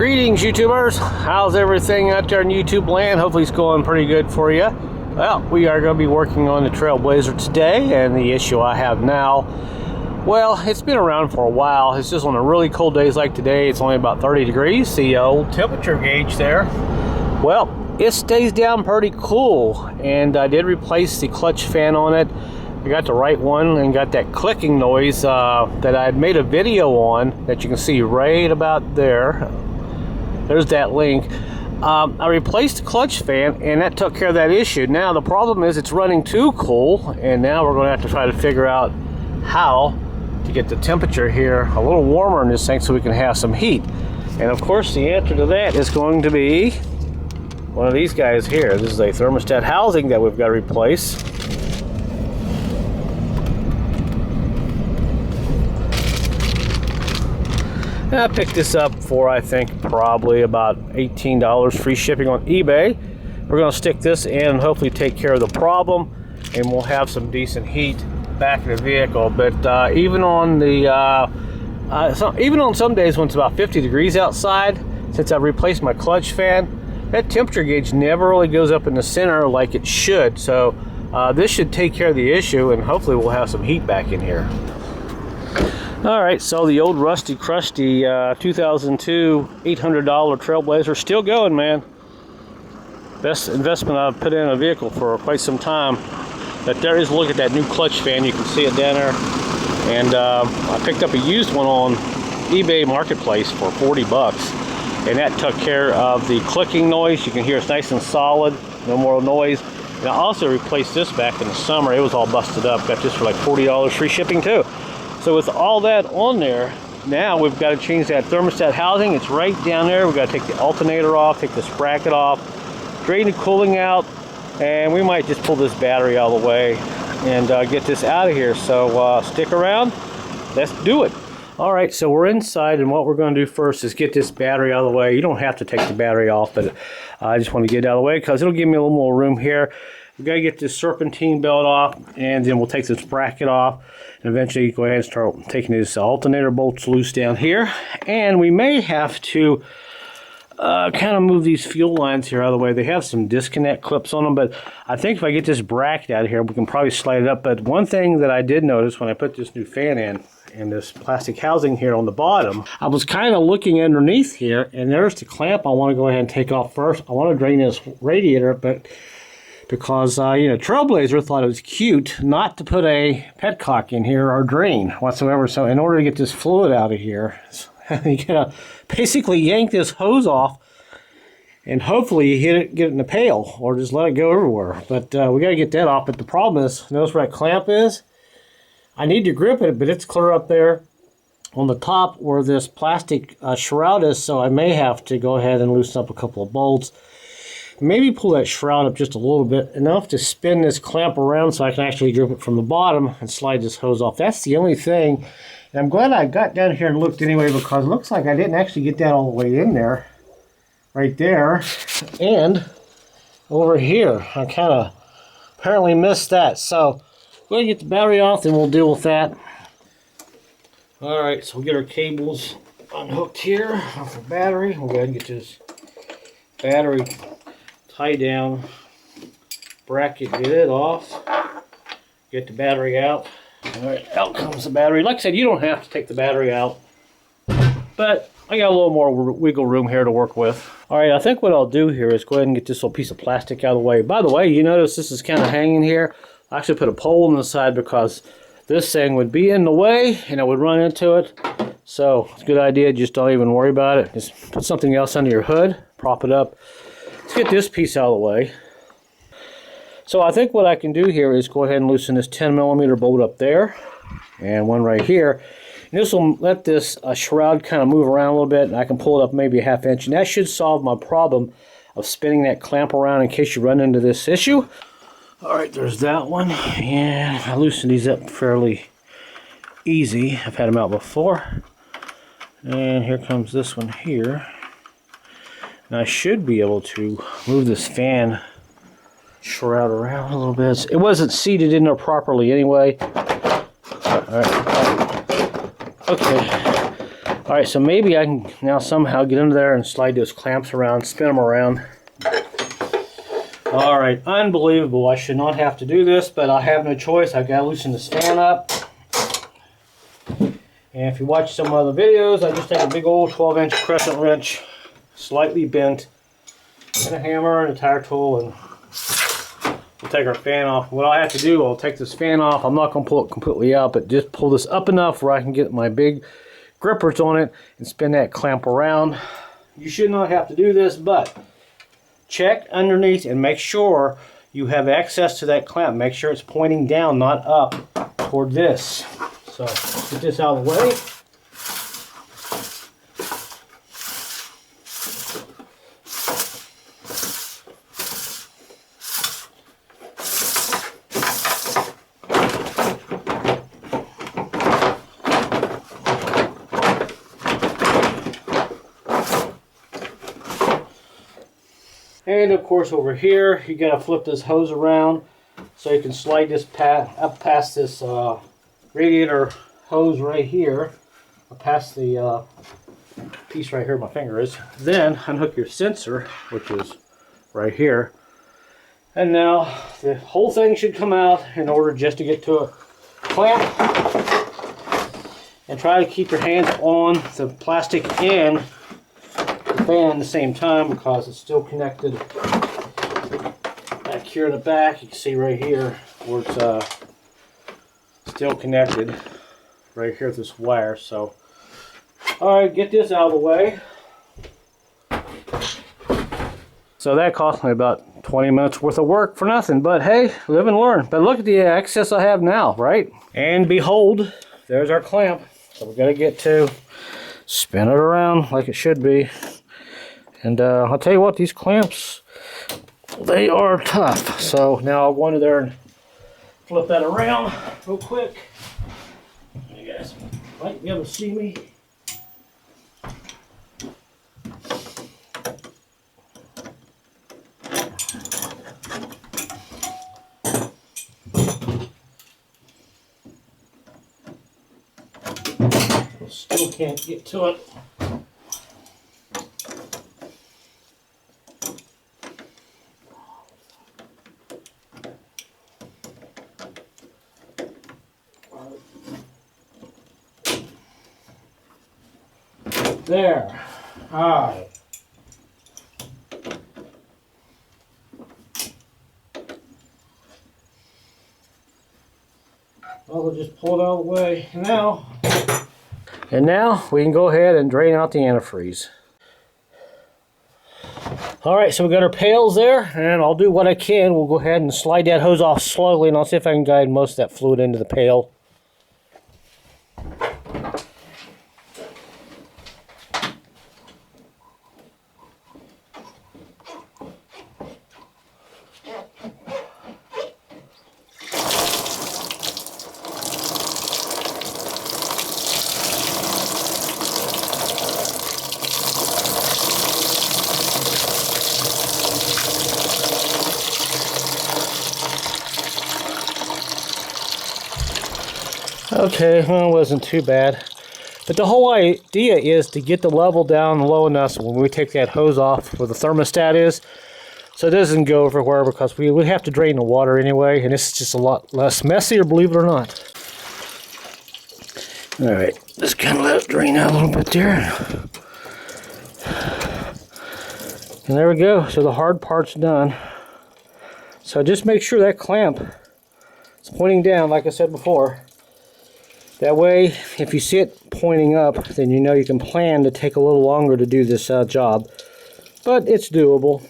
Greetings, YouTubers. How's everything out there in YouTube land? Hopefully it's going pretty good for you. Well, we are going to be working on the Trailblazer today, and the issue I have now, well, it's been around for a while. It's just on the really cold days like today, it's only about 30 degrees. The old temperature gauge there, well, it stays down pretty cool, and I did replace the clutch fan on it. I got the right one and got that clicking noise that I had made a video on that you can see right about there. There's that link. I replaced the clutch fan, and that took care of that issue. Now the problem is it's running too cool, and now we're going to have to try to figure out how to get the temperature here a little warmer in this thing so we can have some heat. And of course the answer to that is going to be one of these guys here. This is a thermostat housing that we've got to replace. I picked this up for, I think, probably about $18 free shipping on eBay. We're going to stick this in and hopefully take care of the problem, and we'll have some decent heat back in the vehicle. But even on some days when it's about 50 degrees outside, since I've replaced my clutch fan, that temperature gauge never really goes up in the center like it should. So this should take care of the issue, and hopefully we'll have some heat back in here. Alright, so the old rusty crusty 2002 $800 Trailblazer still going, man. Best investment I've put in a vehicle for quite some time. But there is a look at that new clutch fan. You can see it down there. And I picked up a used one on eBay Marketplace for 40 bucks. And that took care of the clicking noise. You can hear it's nice and solid, no more noise. And I also replaced this back in the summer. It was all busted up. Got this for like $40 free shipping too. So with all that on there, now we've got to change that thermostat housing. It's right down there. We've got to take the alternator off, take this bracket off, drain the cooling out, and we might just pull this battery out of the way and get this out of here. So stick around. Let's do it. All right, so we're inside, and what we're going to do first is get this battery out of the way. You don't have to take the battery off, but I just want to get it out of the way because it'll give me a little more room here. We've got to get this serpentine belt off, and then we'll take this bracket off, and eventually go ahead and start taking these alternator bolts loose down here. And we may have to kind of move these fuel lines here out of the way. They have some disconnect clips on them, but I think if I get this bracket out of here, we can probably slide it up. But one thing that I did notice when I put this new fan in, and this plastic housing here on the bottom, I was kind of looking underneath here, and there's the clamp I want to go ahead and take off first. I want to drain this radiator, but because Trailblazer thought it was cute not to put a petcock in here or drain whatsoever. So in order to get this fluid out of here, you gotta basically yank this hose off, and hopefully you get it in the pail or just let it go everywhere. But we gotta get that off. But the problem is, notice where that clamp is? I need to grip it, but it's clear up there on the top where this plastic shroud is, so I may have to go ahead and loosen up a couple of bolts. Maybe pull that shroud up just a little bit, enough to spin this clamp around so I can actually grip it from the bottom and slide this hose off. That's the only thing. And I'm glad I got down here and looked anyway, because it looks like I didn't actually get that all the way in there. Right there. And over here. I kind of apparently missed that. So we'll get the battery off and we'll deal with that. Alright, so we'll get our cables unhooked here off the battery. We'll go ahead and get this battery tie down bracket, get it off, get the battery out. All right, out comes the battery. Like I said, you don't have to take the battery out, but I got a little more wiggle room here to work with. All right, I think what I'll do here is go ahead and get this little piece of plastic out of the way. By the way, you notice this is kind of hanging here. I actually put a pole on the side because this thing would be in the way and I would run into it. So it's a good idea, just don't even worry about it. Just put something else under your hood, prop it up. Let's get this piece out of the way. So I think what I can do here is go ahead and loosen this 10mm bolt up there, and one right here. And this will let this shroud kind of move around a little bit, and I can pull it up maybe a ½ inch, and that should solve my problem of spinning that clamp around in case you run into this issue. Alright, there's that one, and I loosened these up fairly easy. I've had them out before. And here comes this one here. And I should be able to move this fan shroud around a little bit. It wasn't seated in there properly anyway. All right. Okay. Alright, so maybe I can now somehow get under there and slide those clamps around, spin them around. Alright, unbelievable. I should not have to do this, but I have no choice. I've got to loosen this fan up. And if you watch some other videos, I just take a big old 12-inch crescent wrench, slightly bent, and a hammer and a tire tool, and we'll take our fan off. What I have to do, I'll take this fan off. I'm not going to pull it completely out, but just pull this up enough where I can get my big grippers on it and spin that clamp around. You should not have to do this, but check underneath and make sure you have access to that clamp. Make sure it's pointing down, not up toward this. So get this out of the way. And of course over here, you got to flip this hose around so you can slide this up past this radiator hose right here, past the piece right here my finger is. Then unhook your sensor, which is right here. And now the whole thing should come out in order just to get to a clamp. And try to keep your hands on the plastic and the fan at the same time because it's still connected back here in the back. You can see right here where it's still connected right here with this wire. So alright, get this out of the way. So that cost me about 20 minutes worth of work for nothing, but hey, live and learn. But look at the access I have now, right? And behold, there's our clamp. So we got to get to spin it around like it should be. And I'll tell you what, these clamps, they are tough. So now I'll go under there and flip that around real quick. You guys might be able to see me. Still can't get to it. There. All right. Well, we'll just pull it out of the way now. And now we can go ahead and drain out the antifreeze. Alright, so we got our pails there, and I'll do what I can. We'll go ahead and slide that hose off slowly, and I'll see if I can guide most of that fluid into the pail. Okay, well, it wasn't too bad. But the whole idea is to get the level down low enough so when we take that hose off where the thermostat is, so it doesn't go everywhere because we would have to drain the water anyway, and this is just a lot less messier, believe it or not. Alright, just kind of let it drain out a little bit there. And there we go, so the hard part's done. So just make sure that clamp is pointing down like I said before. That way, if you see it pointing up, then you know you can plan to take a little longer to do this job. But it's doable.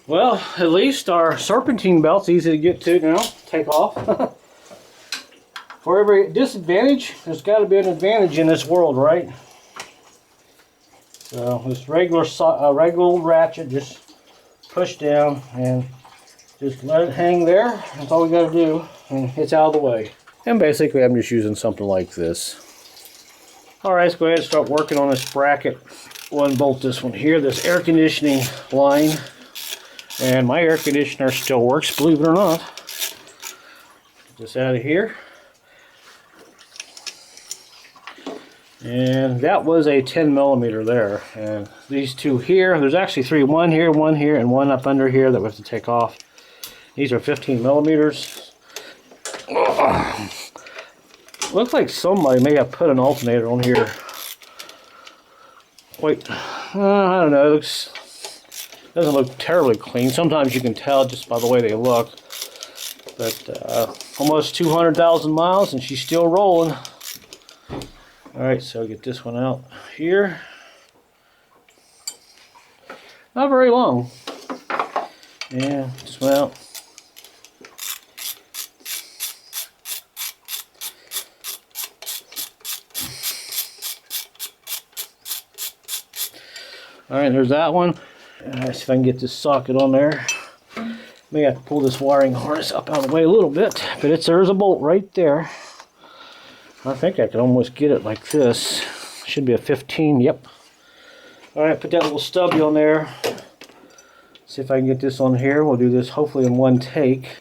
Well, at least our serpentine belt's easy to get to now. Take off. For every disadvantage, there's got to be an advantage in this world, right? So this regular ratchet, just push down and just let it hang there. That's all we got to do, and it's out of the way. And basically I'm just using something like this. Alright, let's go ahead and start working on this bracket. We'll unbolt this one here, this air conditioning line. And my air conditioner still works, believe it or not. Get this out of here. And that was a 10 millimeter there. And these two here, there's actually three, one here, and one up under here that we have to take off. These are 15 millimeters. Looks like somebody may have put an alternator on here. Wait, I don't know, doesn't look terribly clean. Sometimes you can tell just by the way they look. But almost 200,000 miles and she's still rolling. Alright, so get this one out here. Not very long. Yeah, this one out. Alright, there's that one. Let's see if I can get this socket on there. May have to pull this wiring harness up out of the way a little bit, but there's a bolt right there. I think I can almost get it like this. Should be a 15, yep. Alright, put that little stubby on there. See if I can get this on here. We'll do this hopefully in one take.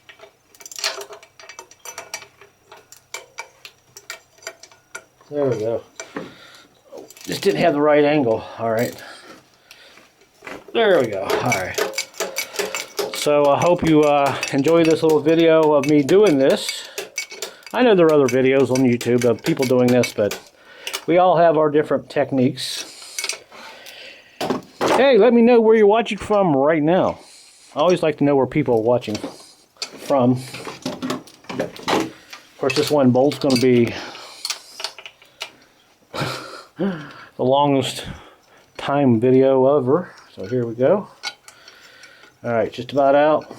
There we go. Just didn't have the right angle. Alright. There we go. Alright. So I hope you enjoy this little video of me doing this. I know there are other videos on YouTube of people doing this, but we all have our different techniques. Hey, let me know where you're watching from right now. I always like to know where people are watching from. Of course, this one bolt's going to be the longest time video ever. So here we go. Alright, just about out.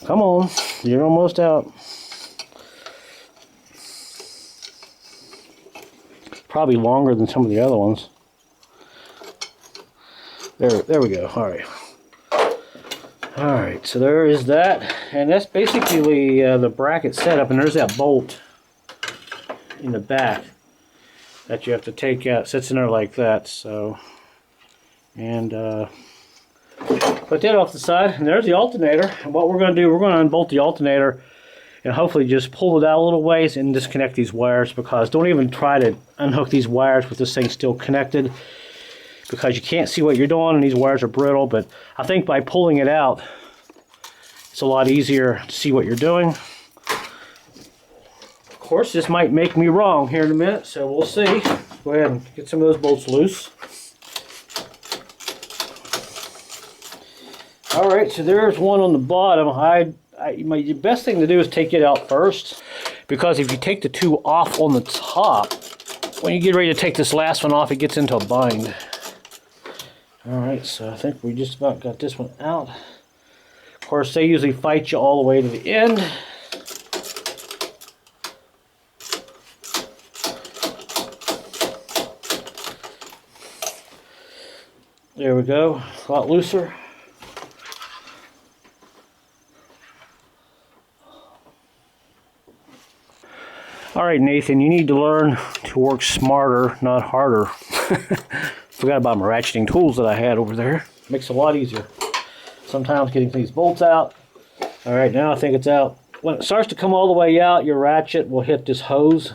Come on, you're almost out. Probably longer than some of the other ones. There we go. Alright. Alright, so there is that. And that's basically the bracket setup. And there's that bolt in the back that you have to take out. It sits in there like that. So, and put that off the side. And there's the alternator. And what we're going to do, we're going to unbolt the alternator and hopefully just pull it out a little ways and disconnect these wires, because don't even try to unhook these wires with this thing still connected, because you can't see what you're doing and these wires are brittle. But I think by pulling it out, it's a lot easier to see what you're doing. Of course, this might make me wrong here in a minute, so we'll see. Go ahead and get some of those bolts loose. Alright, so there's one on the bottom. The best thing to do is take it out first, because if you take the two off on the top, when you get ready to take this last one off, it gets into a bind. Alright, so I think we just about got this one out. Of course, they usually fight you all the way to the end. There we go, a lot looser. Alright, Nathan, you need to learn to work smarter, not harder. Forgot about my ratcheting tools that I had over there. Makes it a lot easier. Sometimes getting these bolts out. Alright, now I think it's out. When it starts to come all the way out, your ratchet will hit this hose.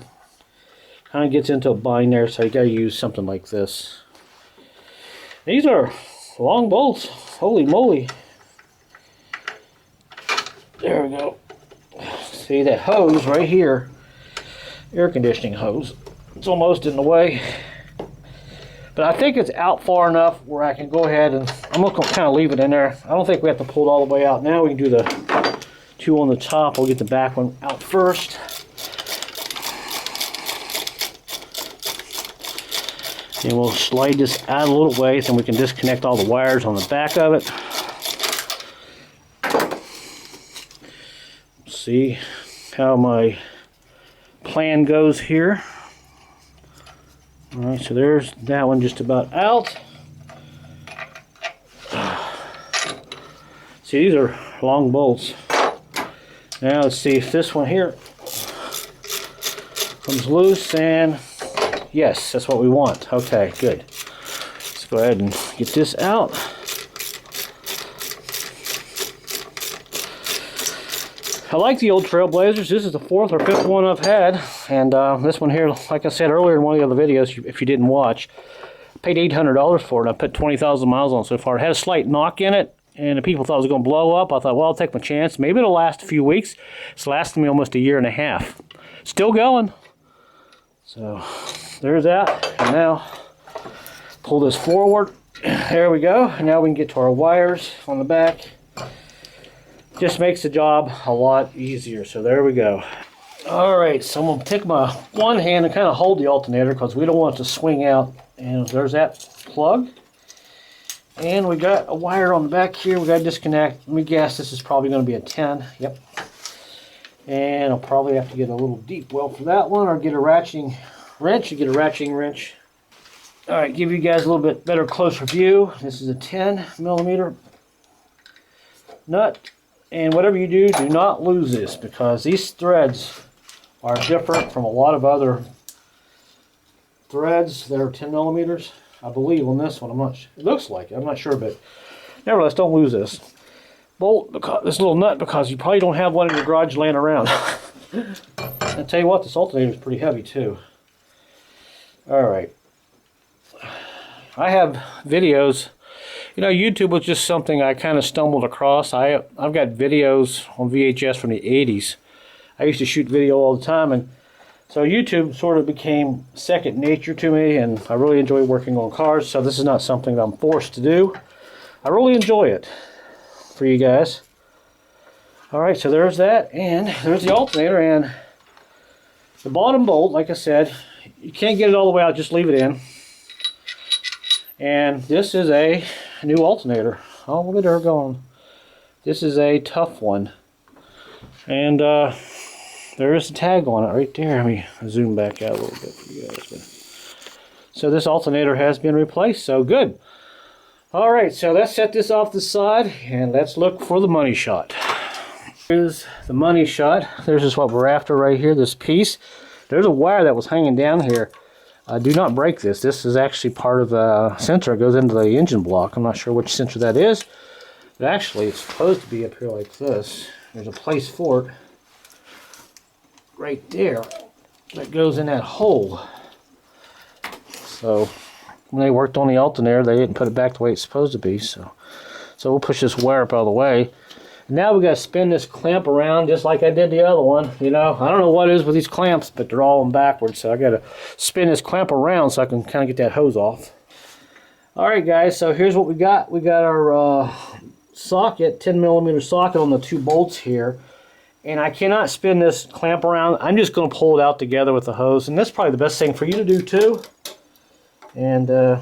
Kind of gets into a bind there, so you got to use something like this. These are long bolts. Holy moly. There we go. See that hose right here? Air conditioning hose. It's almost in the way. But I think it's out far enough where I can go ahead and I'm going to kind of leave it in there. I don't think we have to pull it all the way out. Now we can do the two on the top. We'll get the back one out first. And we'll slide this out a little ways and we can disconnect all the wires on the back of it. Let's see how my plan goes here. Alright, so there's that one just about out. See, these are long bolts. Now let's see if this one here comes loose, and yes, that's what we want. Okay, good. Let's go ahead and get this out. I like the old Trailblazers. This is the 4th or 5th one I've had, and this one here, like I said earlier in one of the other videos, if you didn't watch, I paid $800 for it. I put 20,000 miles on it so far. It had a slight knock in it, and the people thought it was going to blow up. I thought, well, I'll take my chance. Maybe it'll last a few weeks. It's lasted me almost a year and a half. Still going. So there's that. And now pull this forward. There we go. And now we can get to our wires on the back. Just makes the job a lot easier. So there we go. Alright, so I'm going to take my one hand and kind of hold the alternator because we don't want it to swing out. And there's that plug. And we got a wire on the back here we got to disconnect. Let me guess, this is probably going to be a 10. Yep. And I'll probably have to get a little deep well for that one, or get a ratcheting wrench. Alright, give you guys a little bit better, closer view. This is a 10mm nut. And whatever you do, do not lose this, because these threads are different from a lot of other threads that are 10mm. I believe on this one, it looks like it, I'm not sure, but nevertheless, don't lose this bolt, because this little nut, because you probably don't have one in your garage laying around. I tell you what, this alternator is pretty heavy too. Alright, I have videos. You know, YouTube was just something I kind of stumbled across. I've got videos on VHS from the 80s. I used to shoot video all the time, and so YouTube sort of became second nature to me, and I really enjoy working on cars, so this is not something that I'm forced to do. I really enjoy it for you guys. Alright, so there's that, and there's the alternator, and the bottom bolt, like I said, you can't get it all the way out, just leave it in. And this is a new alternator. Oh, look at her going. This is a tough one. And there is a tag on it right there. Let me zoom back out a little bit for you guys. So this alternator has been replaced, so good. Alright, so let's set this off the side and let's look for the money shot. Here's the money shot. There's just what we're after right here, this piece. There's a wire that was hanging down here. Do not break this. This is actually part of a sensor. It goes into the engine block. I'm not sure which sensor that is. But actually, it's supposed to be up here like this. There's a place for it right there that goes in that hole. So when they worked on the alternator, they didn't put it back the way it's supposed to be. So we'll push this wire up out of the way. Now we got to spin this clamp around just like I did the other one. You know, I don't know what it is with these clamps, but they're all backwards. So I got to spin this clamp around so I can kind of get that hose off. Alright guys, so here's what we got. We got our socket, 10mm socket on the two bolts here. And I cannot spin this clamp around. I'm just going to pull it out together with the hose. And that's probably the best thing for you to do too. And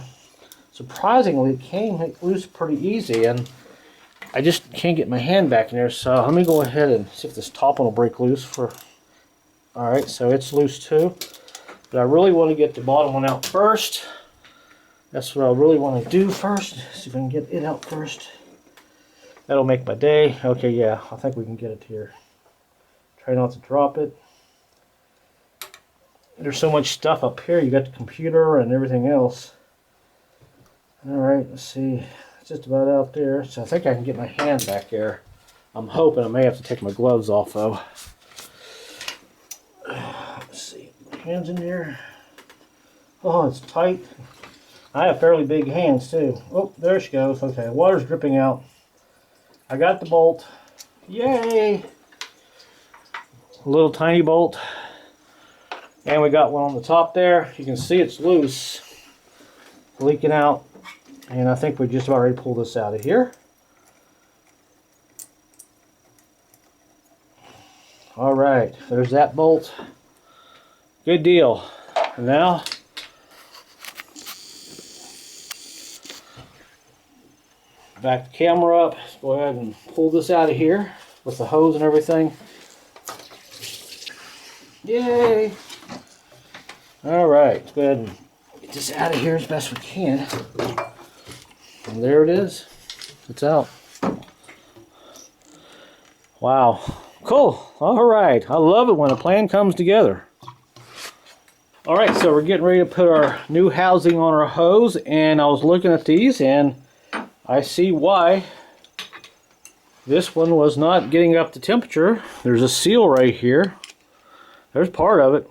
surprisingly, it came loose pretty easy. And I just can't get my hand back in there, so let me go ahead and see if this top one will break loose. Alright, so it's loose too. But I really want to get the bottom one out first. That's what I really want to do first. See if I can get it out first. That'll make my day. Okay, yeah, I think we can get it here. Try not to drop it. There's so much stuff up here. You got the computer and everything else. Alright, let's see. Just about out there, so I think I can get my hand back there. I'm hoping. I may have to take my gloves off though. Let's see, hands in there. Oh, it's tight. I have fairly big hands too. Oh, there she goes. Okay, water's dripping out. I got the bolt. Yay! A little tiny bolt. And we got one on the top there. You can see it's loose, leaking out. And I think we're just about ready to pull this out of here. Alright, there's that bolt. Good deal. And now, back the camera up. Let's go ahead and pull this out of here with the hose and everything. Yay! Alright, let's go ahead and get this out of here as best we can. And there it is. It's out. Wow. Cool. Alright. I love it when a plan comes together. Alright, so we're getting ready to put our new housing on our hose, and I was looking at these and I see why this one was not getting up to temperature. There's a seal right here. There's part of it.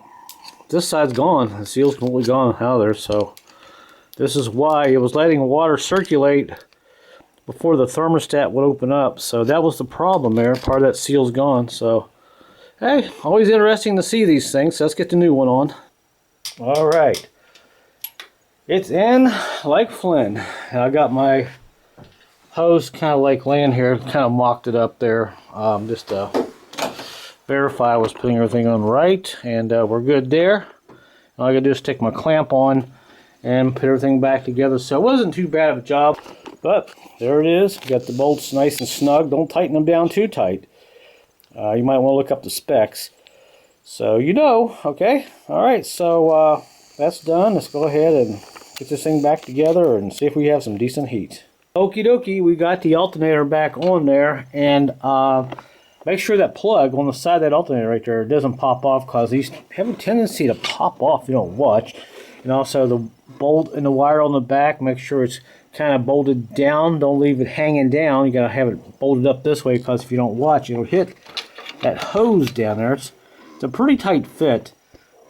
This side's gone. The seal's completely gone out of there, so this is why it was letting water circulate before the thermostat would open up. So that was the problem there. Part of that seal's gone. So, hey, always interesting to see these things. So let's get the new one on. All right. It's in like Flynn. I got my hose kind of like laying here, kind of mocked it up there, just to verify I was putting everything on right, and we're good there. All I gotta do is stick my clamp on and put everything back together. So it wasn't too bad of a job, but there it is. Got the bolts nice and snug. Don't tighten them down too tight. You might want to look up the specs, so you know. Okay, all right, so that's done. Let's go ahead and get this thing back together and see if we have some decent heat. Okie dokie, we got the alternator back on there, and make sure that plug on the side of that alternator right there doesn't pop off, because these have a tendency to pop off if you don't watch. And also the bolt and the wire on the back, make sure it's kind of bolted down. Don't leave it hanging down. You gotta have it bolted up this way, because if you don't watch, it'll hit that hose down there. It's a pretty tight fit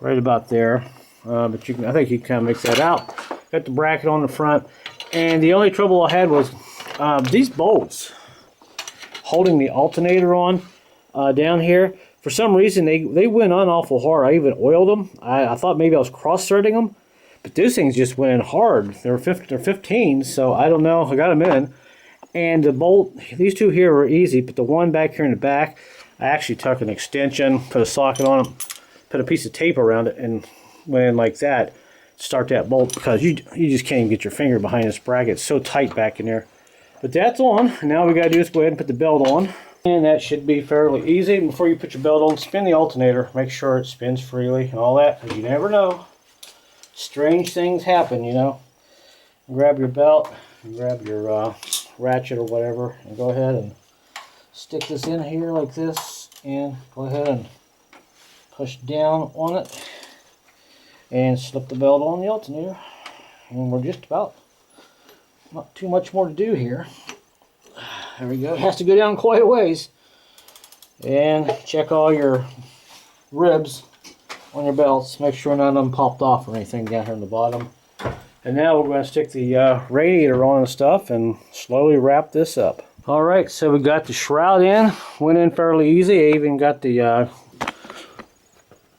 right about there, but you can, I think you can kind of mix that out. Got the bracket on the front, and the only trouble I had was these bolts holding the alternator on down here. For some reason, they went on awful hard. I even oiled them. I thought maybe I was cross-threading them, but these things just went in hard. They're 15, so I don't know. I got them in. And the bolt, these two here were easy, but the one back here in the back, I actually took an extension, put a socket on it, put a piece of tape around it, and went in like that. Start that bolt, because you just can't even get your finger behind this bracket. It's so tight back in there. But that's on. Now we got to do is go ahead and put the belt on. And that should be fairly easy. Before you put your belt on, spin the alternator. Make sure it spins freely and all that, because you never know. Strange things happen, you know. Grab your belt, grab your ratchet or whatever, and go ahead and stick this in here like this, and go ahead and push down on it and slip the belt on the alternator. And we're just about, not too much more to do here. There we go. It has to go down quite a ways. And check all your ribs on your belts. Make sure none of them popped off or anything down here in the bottom. And now we're going to stick the radiator on and stuff and slowly wrap this up. Alright, so we got the shroud in. Went in fairly easy. I even got the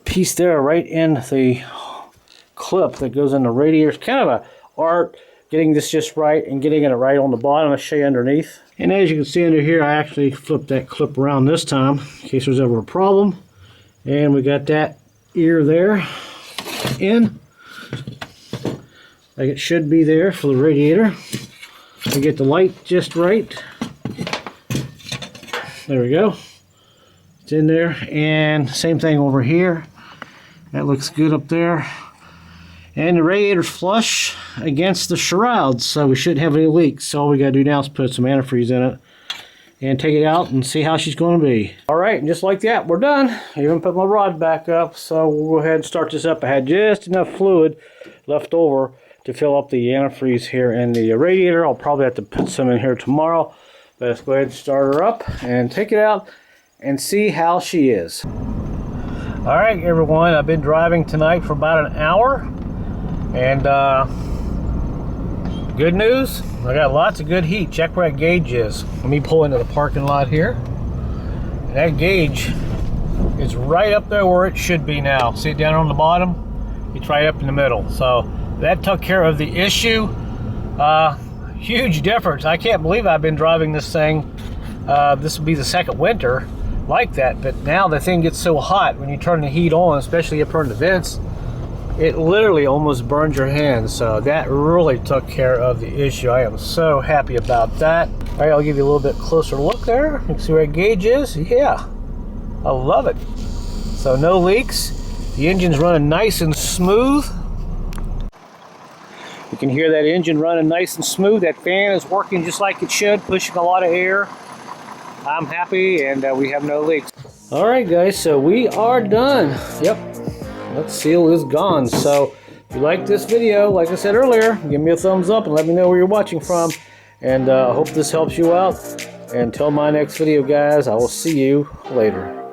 piece there right in the clip that goes in the radiator. It's kind of a art getting this just right and getting it right on the bottom. I'll show you underneath. And as you can see under here, I actually flipped that clip around this time in case there's ever a problem. And we got that ear there in, like it should be there for the radiator. We get the light just right. There we go. It's in there. And same thing over here. That looks good up there. And the radiator's flush against the shroud, so we shouldn't have any leaks. So all we gotta do now is put some antifreeze in it and take it out and see how she's gonna be. All right, and just like that, we're done. I even put my rod back up, so we'll go ahead and start this up. I had just enough fluid left over to fill up the antifreeze here in the radiator. I'll probably have to put some in here tomorrow. But let's go ahead and start her up and take it out and see how she is. All right, everyone, I've been driving tonight for about an hour. And good news, I got lots of good heat. Check where that gauge is. Let me pull into the parking lot here. And that gauge is right up there where it should be now. See it down on the bottom? It's right up in the middle. So that took care of the issue. Huge difference. I can't believe I've been driving this thing. This will be the second winter like that. But now the thing gets so hot when you turn the heat on, especially if you turn the vents, it literally almost burns your hands. So that really took care of the issue. I am so happy about that. All right, I'll give you a little bit closer look there. You can see where that gauge is. Yeah, I love it. So no leaks. The engine's running nice and smooth. You can hear that engine running nice and smooth. That fan is working just like it should, pushing a lot of air. I'm happy, and we have no leaks. All right, guys, so we are done. Yep. That seal is gone. So if you like this video, like I said earlier, give me a thumbs up and let me know where you're watching from. And I hope this helps you out. Until my next video, guys, I will see you later.